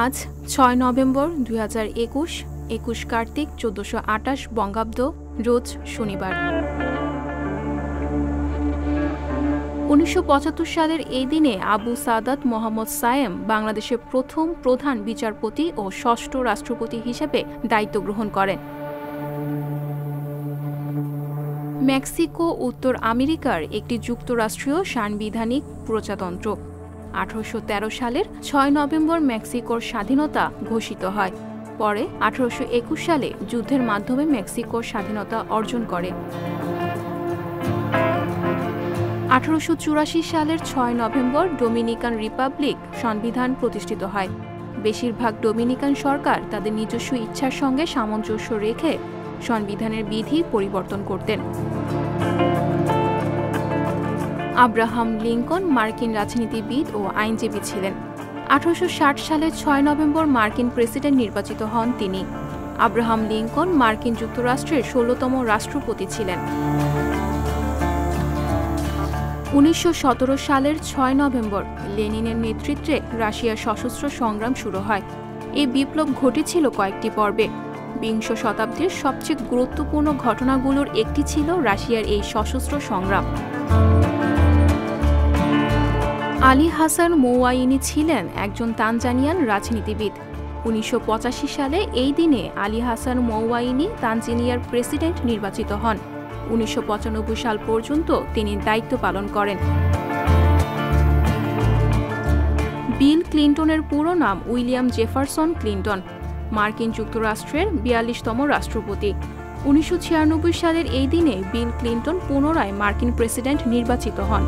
আজ ৬ নভেম্বর ২০২১, ২১ কার্তিক ১৪২৮ বঙ্গাব্দ, রোজ শনিবার। ১৯৭৫ সালের এই দিনে আবু সাদাত মোহাম্মদ সায়েম বাংলাদেশের প্রথম প্রধান বিচারপতি ও ষষ্ঠ রাষ্ট্রপতি হিসেবে দায়িত্ব গ্রহণ করেন। মেক্সিকো উত্তর আমেরিকার একটি যুক্তরাষ্ট্রীয় সাংবিধানিক প্রজাতন্ত্র। ১৮১৩ সালের ৬ নভেম্বর মেক্সিকোর স্বাধীনতা ঘোষিত হয়। পরে ১৮২১ সালে যুদ্ধের মাধ্যমে মেক্সিকোর স্বাধীনতা অর্জন করে। ১৮৮৪ সালের ৬ নভেম্বর ডোমিনিকান রিপাবলিক সংবিধান প্রতিষ্ঠিত হয়। বেশিরভাগ ডোমিনিকান সরকার তাদের নিজস্ব ইচ্ছার সঙ্গে সামঞ্জস্য রেখে সংবিধানের বিধি পরিবর্তন করতেন। আব্রাহাম লিঙ্কন মার্কিন রাজনীতিবিদ ও আইনজীবী ছিলেন। ১৮৬০ সালের ৬ নভেম্বর মার্কিন প্রেসিডেন্ট নির্বাচিত হন তিনি। আব্রাহাম লিঙ্কন মার্কিন যুক্তরাষ্ট্রের ১৬তম রাষ্ট্রপতি ছিলেন। ১৯১৭ সালের ৬ নভেম্বর লেনিনের নেতৃত্বে রাশিয়ার সশস্ত্র সংগ্রাম শুরু হয়। এই বিপ্লব ঘটেছিল কয়েকটি পর্বে। বিংশ শতাব্দীর সবচেয়ে গুরুত্বপূর্ণ ঘটনাগুলোর একটি ছিল রাশিয়ার এই সশস্ত্র সংগ্রাম। আলী হাসান মৌয়াইনি ছিলেন একজন তানজানিয়ান রাজনীতিবিদ। ১৯৮৫ সালে এই দিনে আলী হাসান মৌয়াইনি তানজানিয়ার প্রেসিডেন্ট নির্বাচিত হন। ১৯৯৫ সাল পর্যন্ত তিনি দায়িত্ব পালন করেন। বিল ক্লিন্টনের পুরো নাম উইলিয়াম জেফারসন ক্লিন্টন, মার্কিন যুক্তরাষ্ট্রের ৪২তম রাষ্ট্রপতি। ১৯৯৬ সালের এই দিনে বিল ক্লিন্টন পুনরায় মার্কিন প্রেসিডেন্ট নির্বাচিত হন।